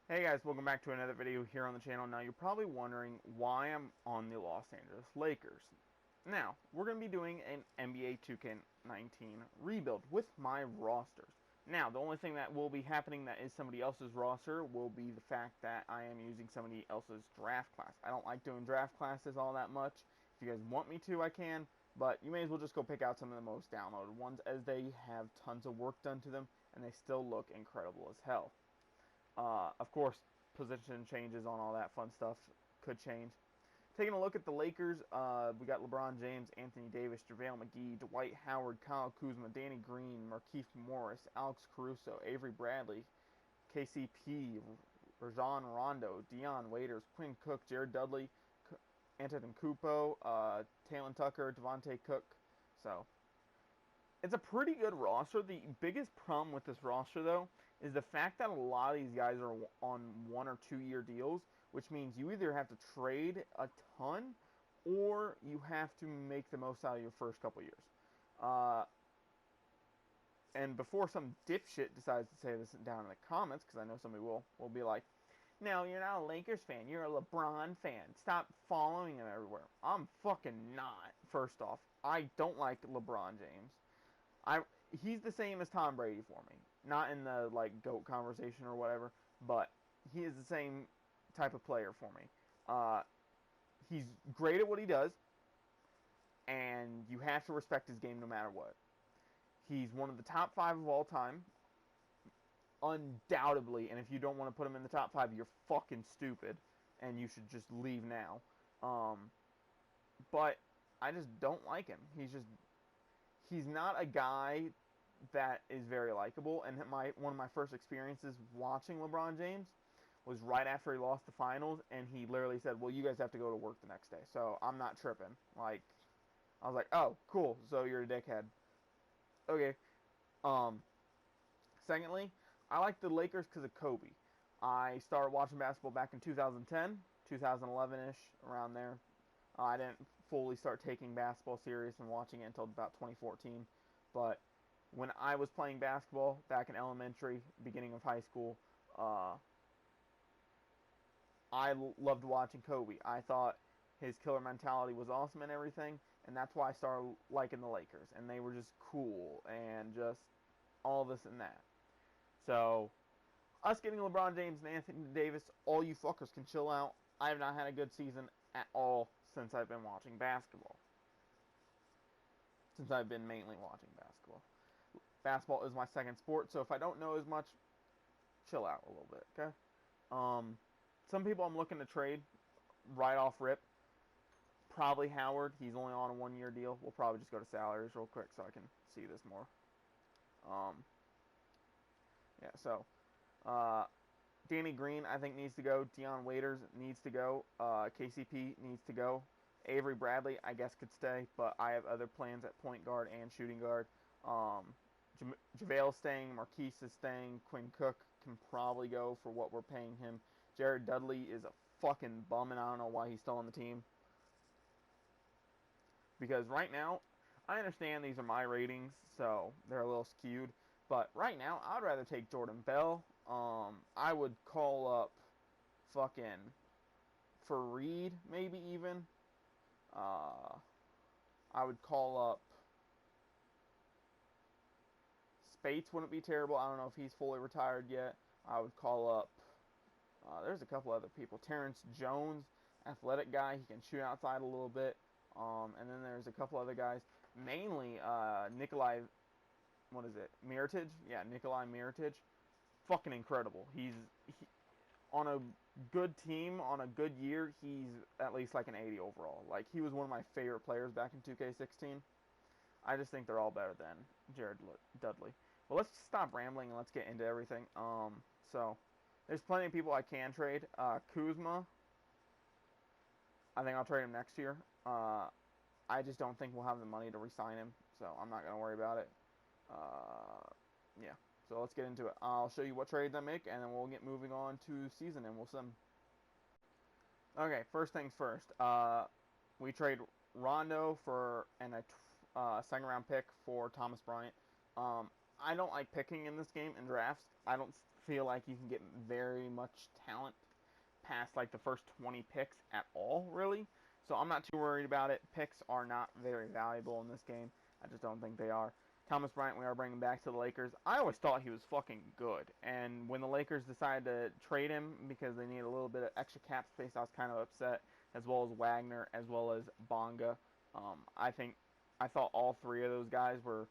Hey guys, welcome back to another video here on the channel. Now you're probably wondering why I'm on the Los Angeles Lakers. Now, we're going to be doing an NBA 2K19 rebuild with my rosters. Now, the only thing that will be happening that is somebody else's roster will be the fact that I am using somebody else's draft class. I don't like doing draft classes all that much. If you guys want me to, I can, but you may as well just go pick out some of the most downloaded ones as they have tons of work done to them and they still look incredible as hell. Of course, position changes on all that fun stuff could change. Taking a look at the Lakers, we got LeBron James, Anthony Davis, JaVale McGee, Dwight Howard, Kyle Kuzma, Danny Green, Markieff Morris, Alex Caruso, Avery Bradley, KCP, Rajon Rondo, Dion Waiters, Quinn Cook, Jared Dudley, Antetokounmpo, Talon Tucker, Devontae Cook. So it's a pretty good roster. The biggest problem with this roster, though, is the fact that a lot of these guys are on 1 or 2 year deals, which means you either have to trade a ton or you have to make the most out of your first couple years. Uh, and before some dipshit decides to say this down in the comments, because I know somebody will be like, no, you're not a Lakers fan. You're a LeBron fan. Stop following him everywhere. I'm fucking not. First off, I don't like LeBron James. He's the same as Tom Brady for me. Not in the like GOAT conversation or whatever, but he is the same type of player for me. Uh, he's great at what he does, and you have to respect his game no matter what. He's one of the top 5 of all time, undoubtedly. And if you don't want to put him in the top 5, you're fucking stupid, and you should just leave now. Um, but I just don't like him. He's not a guy that is very likable. And one of my first experiences watching LeBron James was right after he lost the finals, and he literally said, "Well, you guys have to go to work the next day, so I'm not tripping." Like, I was like, "Oh, cool. So you're a dickhead." Okay. Um. Secondly, I like the Lakers because of Kobe. I started watching basketball back in 2010, 2011-ish, around there. I didn't fully start taking basketball serious and watching it until about 2014. But when I was playing basketball back in elementary, beginning of high school, uh, I loved watching Kobe. I thought his killer mentality was awesome and everything, and that's why I started liking the Lakers. And they were just cool and just all this and that. So, us getting LeBron James and Anthony Davis, all you fuckers can chill out. I have not had a good season at all since I've been watching basketball. Since I've been mainly watching basketball. Basketball is my second sport, so if I don't know as much, chill out a little bit, okay? Um, some people I'm looking to trade right off rip. Probably Howard. He's only on a 1 year deal. We'll probably just go to salaries real quick so I can see this more. Um, yeah, so uh, Danny Green, I think, needs to go. Dion Waiters needs to go. KCP needs to go. Avery Bradley, I guess, could stay, but I have other plans at point guard and shooting guard. JaVale staying. Marquise is staying. Quinn Cook can probably go for what we're paying him. Jared Dudley is a fucking bum, and I don't know why he's still on the team. Because right now, I understand these are my ratings, so they're a little skewed. But right now, I'd rather take Jordan Bell. I would call up fucking Fareed, maybe even. Uh, I would call up Spates. Wouldn't be terrible. I don't know if he's fully retired yet. I would call up. There's a couple other people. Terrence Jones, athletic guy. He can shoot outside a little bit. And then there's a couple other guys. Mainly Nikolai. What is it? Mirotic? Yeah, Nikolai Mirotic. Fucking incredible. On a good team, on a good year, he's at least like an 80 overall. Like, he was one of my favorite players back in 2K16. I just think they're all better than Jared Dudley. Well, let's stop rambling and let's get into everything. So there's plenty of people I can trade. Kuzma, I think I'll trade him next year. I just don't think we'll have the money to re-sign him, so I'm not gonna worry about it. Yeah. So let's get into it. I'll show you what trades I make, and then we'll get moving on to season, and we'll sim. Okay, first things first. We trade Rondo for a second round pick for Thomas Bryant. I don't like picking in this game in drafts. I don't feel like you can get very much talent past like the first 20 picks at all, really. So I'm not too worried about it. Picks are not very valuable in this game. I just don't think they are. Thomas Bryant, we are bringing back to the Lakers. I always thought he was fucking good. And when the Lakers decided to trade him because they needed a little bit of extra cap space, I was kind of upset, as well as Wagner, as well as Bonga. I thought all three of those guys were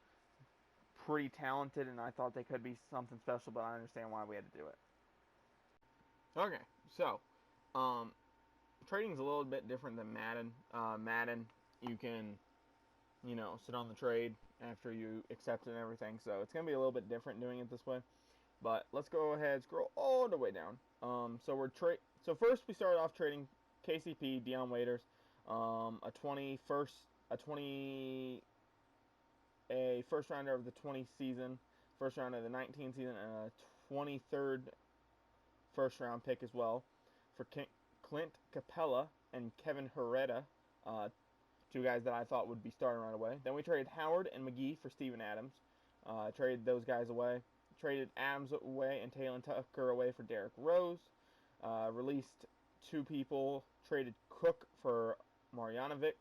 pretty talented, and I thought they could be something special, but I understand why we had to do it. Okay, so trading's a little bit different than Madden. Madden, you can, sit on the trade after you accept it and everything. So it's gonna be a little bit different doing it this way. But let's go ahead, scroll all the way down. So first we started off trading KCP, Dion Waiters, a first rounder of the 20 season, first rounder of the 19 season, and a 23rd first round pick as well for Clint Capella and Kevin Herrera, two guys that I thought would be starting right away. Then we traded Howard and McGee for Steven Adams. Traded those guys away. Traded Adams away and Taylor Tucker away for Derrick Rose. Released two people. Traded Cook for Marjanovic.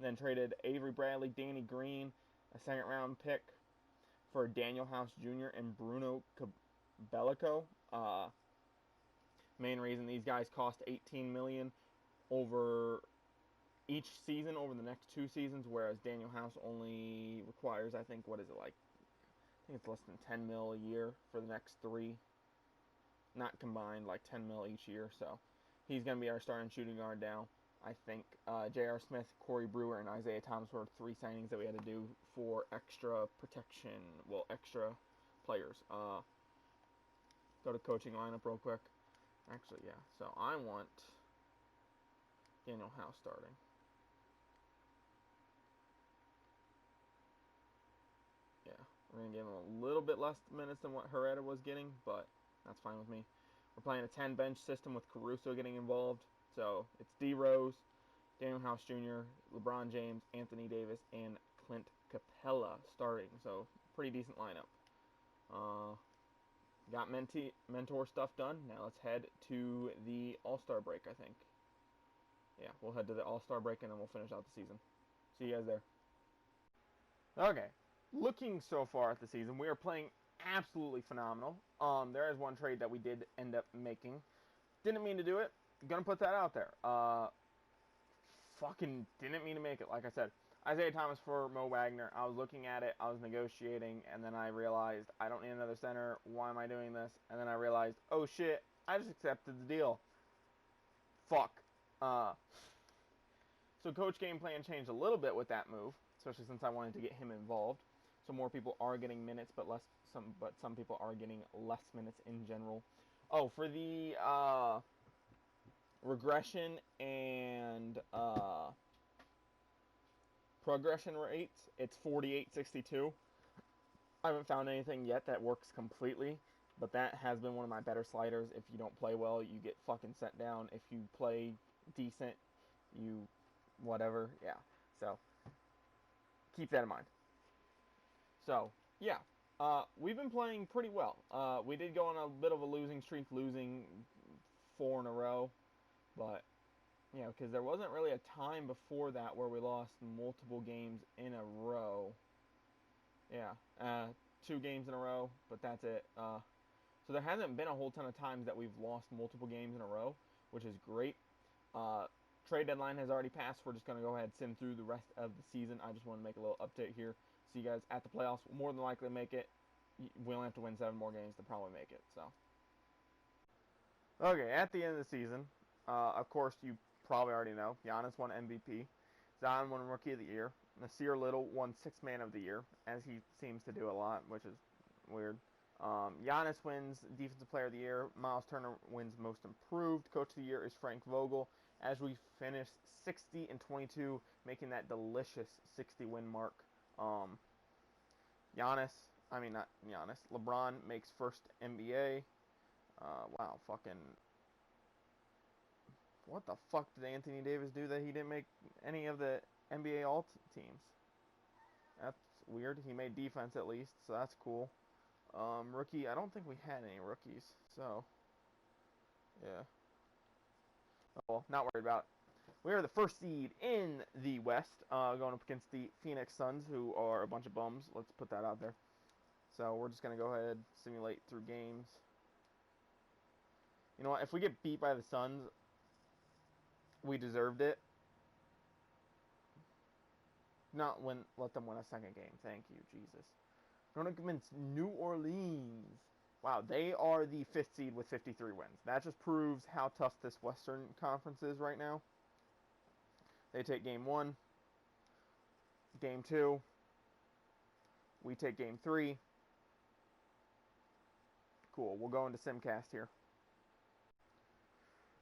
Then traded Avery Bradley, Danny Green, a second round pick for Daniel House Jr. and Bruno Cabellico. Main reason these guys cost $18 million over each season over the next two seasons, whereas Daniel House only requires, I think, I think it's less than 10 mil a year for the next three, not combined, like 10 mil each year. So he's going to be our starting shooting guard now. I think J.R. Smith, Corey Brewer, and Isaiah Thomas were three signings that we had to do for extra protection, extra players. Go to coaching lineup real quick. Actually, yeah. So I want Daniel House starting. Yeah, we're going to give him a little bit less minutes than what Herrera was getting, but that's fine with me. We're playing a 10-bench system with Caruso getting involved. So it's D. Rose, Daniel House Jr., LeBron James, Anthony Davis, and Clint Capella starting. So pretty decent lineup. Got mentor stuff done. Now let's head to the All-Star break, I think. Yeah, we'll head to the All-Star break and then we'll finish out the season. See you guys there. Okay, looking so far at the season, we are playing absolutely phenomenal. There is one trade that we did end up making. Didn't mean to do it. Gonna put that out there. Fucking didn't mean to make it. Like I said, Isaiah Thomas for Mo Wagner. I was looking at it. I was negotiating, and then I realized I don't need another center. Why am I doing this? And then I realized, oh shit, I just accepted the deal. Fuck. So coach game plan changed a little bit with that move, especially since I wanted to get him involved. So more people are getting minutes, but some people are getting less minutes in general. Oh, for the regression and progression rates, it's 48-62. I haven't found anything yet that works completely, but that has been one of my better sliders. If you don't play well, you get fucking sent down. If you play decent, you whatever. Yeah, so keep that in mind. So yeah, we've been playing pretty well. We did go on a bit of a losing streak, losing 4 in a row. But, because there wasn't really a time before that where we lost multiple games in a row. Yeah, 2 games in a row, but that's it. So there hasn't been a whole ton of times that we've lost multiple games in a row, which is great. Trade deadline has already passed. We're just going to go ahead and sim through the rest of the season. I just want to make a little update here. See you guys at the playoffs. More than likely make it. We only have to win 7 more games to probably make it. So, okay, at the end of the season, of course, you probably already know, Giannis won MVP. Zion won Rookie of the Year. Nasir Little won Sixth Man of the Year, as he seems to do a lot, which is weird. Giannis wins Defensive Player of the Year. Miles Turner wins Most Improved. Coach of the Year is Frank Vogel. As we finish 60-22, making that delicious 60-win mark. LeBron makes first NBA. Wow, fucking... What the fuck did Anthony Davis do that he didn't make any of the NBA All teams? That's weird. He made defense at least, so that's cool. Rookie, I don't think we had any rookies, so, yeah. Oh, well, not worried about it. We are the first seed in the West, going up against the Phoenix Suns, who are a bunch of bums. Let's put that out there. So we're just going to go ahead, simulate through games. You know what? If we get beat by the Suns, we deserved it. Not win. Let them win a second game. Thank you, Jesus. Going against New Orleans. Wow, they are the 5th seed with 53 wins. That just proves how tough this Western Conference is right now. They take game 1. Game 2. We take game 3. Cool. We'll go into Simcast here.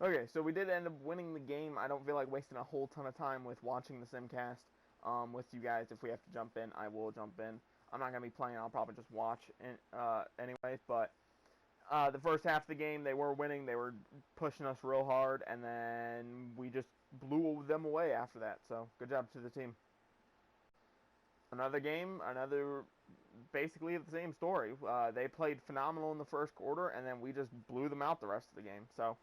Okay, so we did end up winning the game. I don't feel like wasting a whole ton of time with watching the Simcast with you guys. If we have to jump in, I will jump in. I'm not going to be playing. I'll probably just watch anyway. But the first half of the game, they were winning. They were pushing us real hard. And then we just blew them away after that. So good job to the team. Another game, basically the same story. They played phenomenal in the first quarter. And then we just blew them out the rest of the game. So,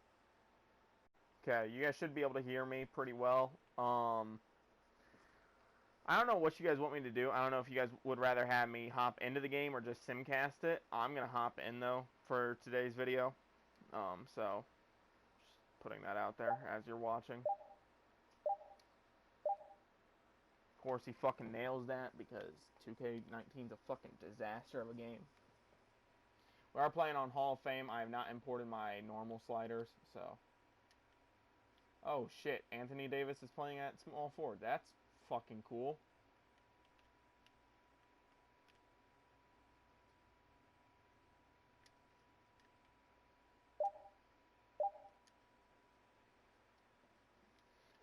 okay, you guys should be able to hear me pretty well. I don't know what you guys want me to do. I don't know if you guys would rather have me hop into the game or just simcast it. I'm going to hop in, though, for today's video. So, just putting that out there as you're watching. Of course, he fucking nails that because 2K19 is a fucking disaster of a game. We are playing on Hall of Fame. I have not imported my normal sliders, so. Oh, shit. Anthony Davis is playing at small forward. That's fucking cool.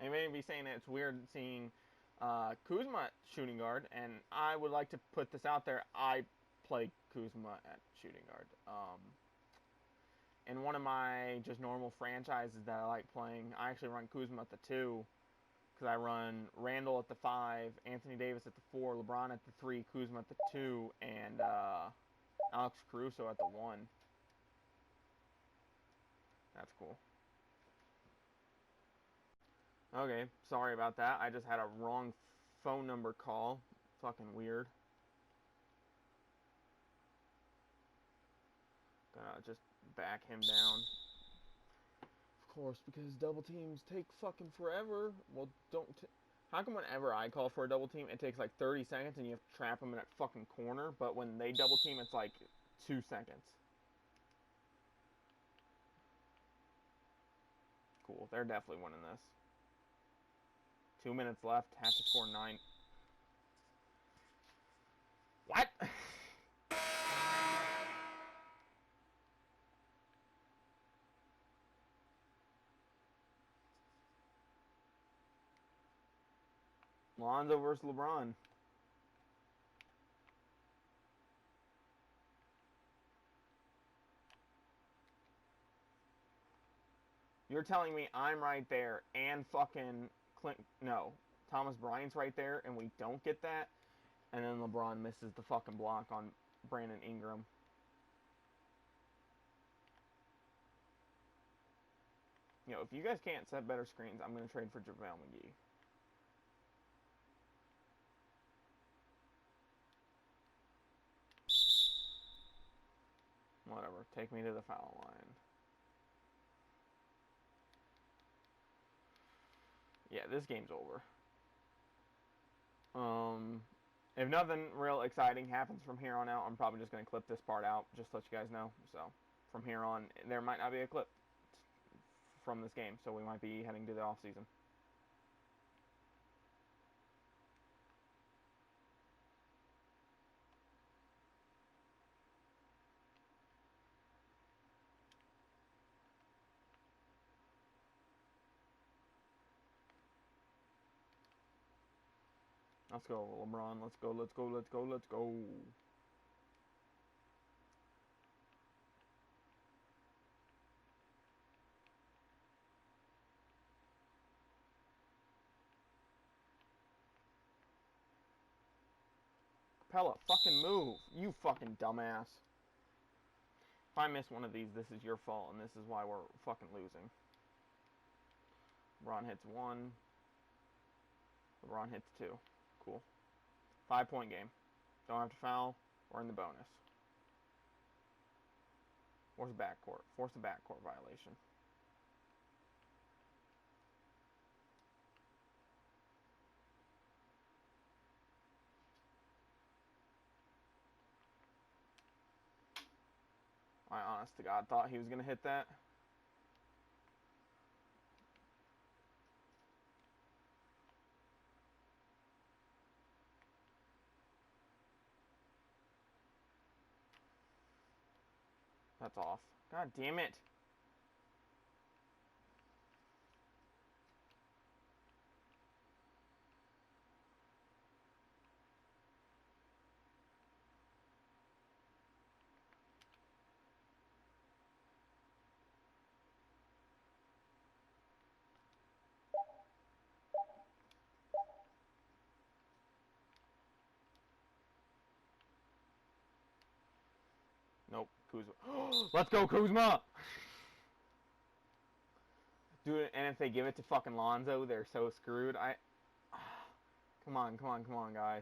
And you may be saying that it's weird seeing Kuzma at shooting guard, and I would like to put this out there. I play Kuzma at shooting guard. In one of my just normal franchises that I like playing, I actually run Kuzma at the 2. Because I run Randall at the 5, Anthony Davis at the 4, LeBron at the 3, Kuzma at the 2, and Alex Caruso at the 1. That's cool. Okay, sorry about that. I just had a wrong phone number call. Fucking weird. Gonna just back him down. Of course, because double teams take fucking forever. Well, how come whenever I call for a double team, it takes like 30 seconds and you have to trap them in that fucking corner, but when they double team, it's like 2 seconds. Cool, they're definitely winning this. 2 minutes left, have to score 9. What? Lonzo versus LeBron. You're telling me I'm right there and fucking Thomas Bryant's right there and we don't get that? And then LeBron misses the fucking block on Brandon Ingram. You know, if you guys can't set better screens, I'm going to trade for JaVale McGee. Whatever. Take me to the foul line. Yeah, this game's over. If nothing real exciting happens from here on out, I'm probably just going to clip this part out, just to let you guys know. So, from here on, there might not be a clip from this game, so we might be heading to the off season. Let's go, LeBron. Let's go, let's go, let's go, let's go. Capella, fucking move. You fucking dumbass. If I miss one of these, this is your fault, and this is why we're fucking losing. LeBron hits 1. LeBron hits 2. Cool. 5-point game. Don't have to foul. We're in the bonus. Force a backcourt. Force a backcourt violation. I honest to God thought he was going to hit that. That's off. God damn it. Nope. Kuzma. Let's go, Kuzma! Dude, and if they give it to fucking Lonzo, they're so screwed. Come on, guys.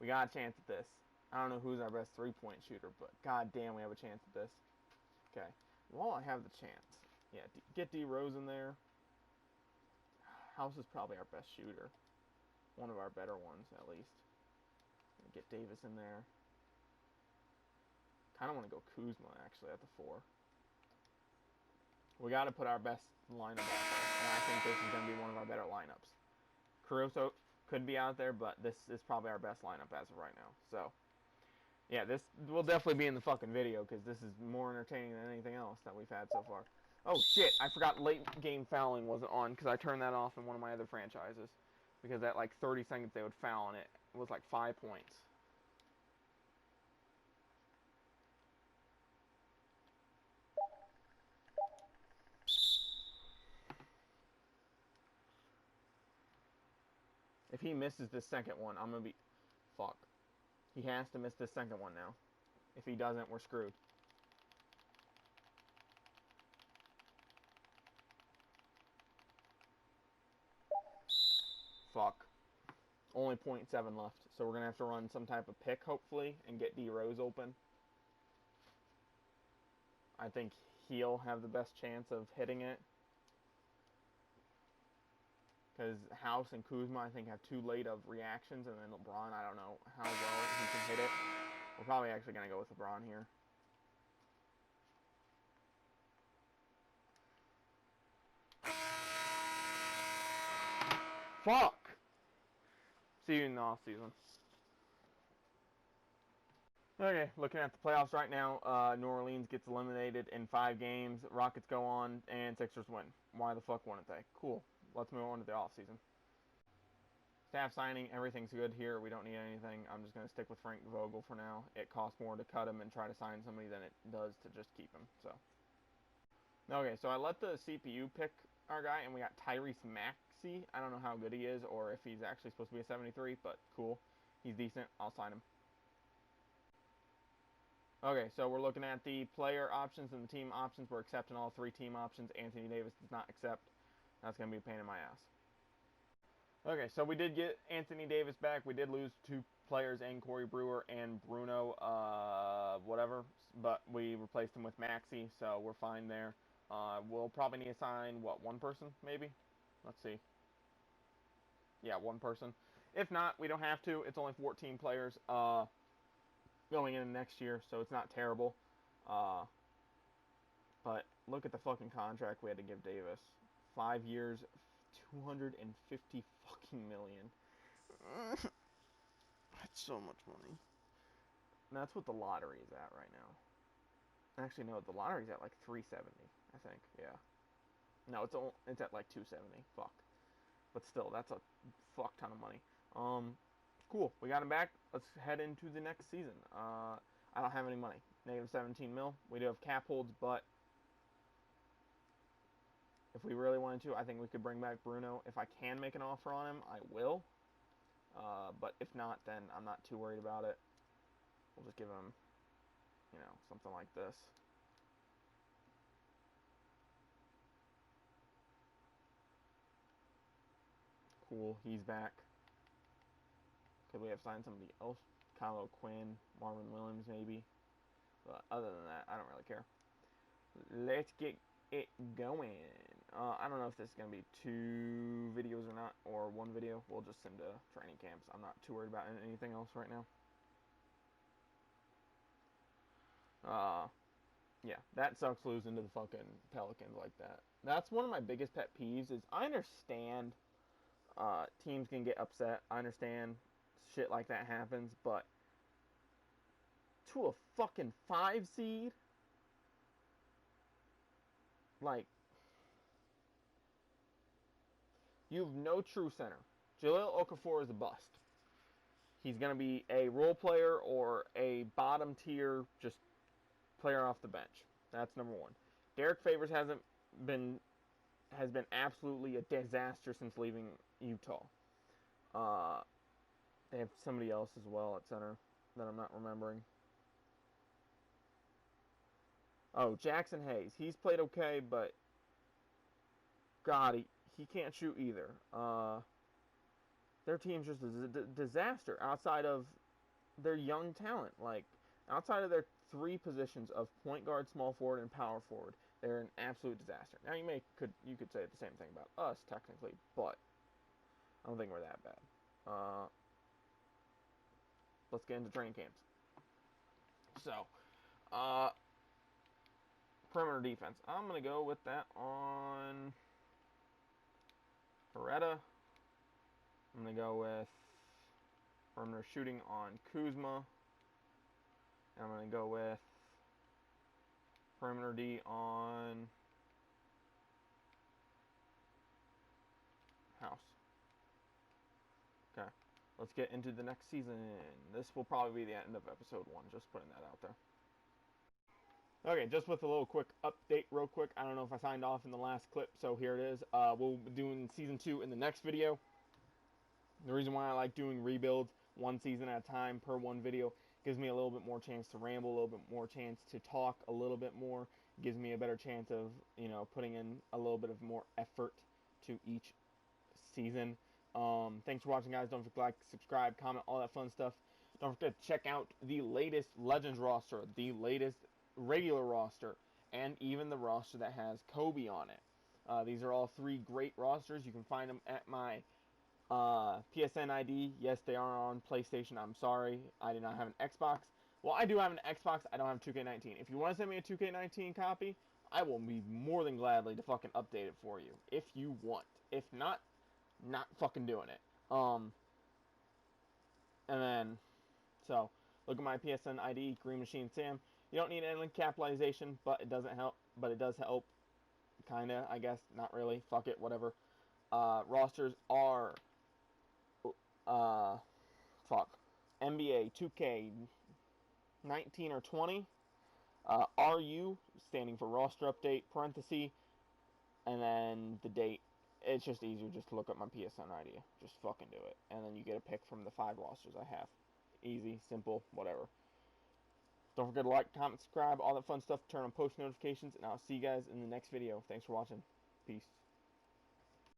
We got a chance at this. I don't know who's our best three-point shooter, but god damn, we have a chance at this. Okay. Well, I have the chance. Yeah, get D Rose in there. House is probably our best shooter. One of our better ones, at least. Get Davis in there. Kind of want to go Kuzma, actually, at the 4. We got to put our best lineup out there, and I think this is going to be one of our better lineups. Caruso could be out there, but this is probably our best lineup as of right now. So, yeah, this will definitely be in the fucking video, because this is more entertaining than anything else that we've had so far. Oh, shit, I forgot late game fouling wasn't on, because I turned that off in one of my other franchises. Because at, like, 30 seconds they would foul, and it was, like, 5 points. If he misses this second one, I'm going to be... Fuck. He has to miss this second one now. If he doesn't, we're screwed. Fuck. Only 0.7 left. So we're going to have to run some type of pick, hopefully, and get D Rose open. I think he'll have the best chance of hitting it. Because House and Kuzma, I think, have too late of reactions. And then LeBron, I don't know how well he can hit it. We're probably actually going to go with LeBron here. Fuck! See you in the offseason. Okay, looking at the playoffs right now, New Orleans gets eliminated in 5 games, Rockets go on, and Sixers win. Why the fuck wouldn't they? Cool. Let's move on to the offseason. Staff signing, everything's good here. We don't need anything. I'm just going to stick with Frank Vogel for now. It costs more to cut him and try to sign somebody than it does to just keep him. So, okay, so I let the CPU pick our guy, and we got Tyrese Maxey. I don't know how good he is or if he's actually supposed to be a 73, but cool. He's decent. I'll sign him. Okay, so we're looking at the player options and the team options. We're accepting all 3 team options. Anthony Davis does not accept. That's going to be a pain in my ass. Okay, so we did get Anthony Davis back. We did lose 2 players, and Corey Brewer and Bruno, whatever. But we replaced him with Maxey, so we're fine there. We'll probably need to sign, what, 1 person, maybe? Let's see. Yeah, 1 person. If not, we don't have to. It's only 14 players going in next year, so it's not terrible. But look at the fucking contract we had to give Davis. 5 years, $250 fucking million. That's so much money. And that's what the lottery is at right now. Actually, no, the lottery's at like 370, I think. Yeah. No, it's at like 270. Fuck. But still, that's a fuck ton of money. Cool. We got him back. Let's head into the next season. I don't have any money. Negative 17 mil. We do have cap holds, but if we really wanted to, I think we could bring back Bruno. If I can make an offer on him, I will. But if not, then I'm not too worried about it. We'll just give him, you know, something like this. Cool, he's back. Could we have signed somebody else? Kylo Quinn, Marvin Williams, maybe. But other than that, I don't really care. Let's get it going. I don't know if this is going to be 2 videos or not, or 1 video. We'll just send to training camps. I'm not too worried about anything else right now. Yeah, that sucks losing to the fucking Pelicans like that. That's one of my biggest pet peeves is I understand teams can get upset. I understand shit like that happens, but to a fucking 5 seed, like, you have no true center. Jahlil Okafor is a bust. He's going to be a role player or a bottom tier just player off the bench. That's number 1. Derek Favors has been absolutely a disaster since leaving Utah. They have somebody else as well at center that I'm not remembering. Oh, Jackson Hayes. He's played okay, but God, he can't shoot either. Their team's just a disaster outside of their young talent. Like, outside of their 3 positions of point guard, small forward, and power forward, they're an absolute disaster. Now, you could say the same thing about us, technically, but I don't think we're that bad. Let's get into training camps. So, perimeter defense. I'm going to go with that on Beretta. I'm going to go with perimeter shooting on Kuzma. And I'm going to go with perimeter D on House. Okay, let's get into the next season. This will probably be the end of episode 1, just putting that out there. Okay, just with a little quick update real quick. I don't know if I signed off in the last clip, so here it is. We'll be doing season 2 in the next video. The reason why I like doing rebuilds 1 season at a time per 1 video gives me a little bit more chance to ramble, a little bit more chance to talk a little bit more, gives me a better chance of, you know, putting in a little bit of more effort to each season. Thanks for watching, guys. Don't forget to like, subscribe, comment, all that fun stuff. Don't forget to check out the latest Legends roster, the latest regular roster, and even the roster that has Kobe on it. These are all 3 great rosters. You can find them at my PSN ID. Yes, they are on PlayStation. I'm sorry, I do not have an Xbox. Well, I do have an Xbox. I don't have 2K19. If you want to send me a 2K19 copy, I will be more than gladly to fucking update it for you. If you want. If not, not fucking doing it. And then, so, look at my PSN ID, Green Machine Sam. You don't need any capitalization, but it doesn't help. But it does help. Kinda, I guess. Not really. Fuck it, whatever. Rosters are NBA 2K 19 or 20. RU standing for roster update, parenthesis, and then the date. It's just easier just to look up my PSN ID. Just fucking do it. And then you get a pick from the 5 rosters I have. Easy, simple, whatever. Don't forget to like, comment, subscribe, all that fun stuff. Turn on post notifications, and I'll see you guys in the next video. Thanks for watching. Peace.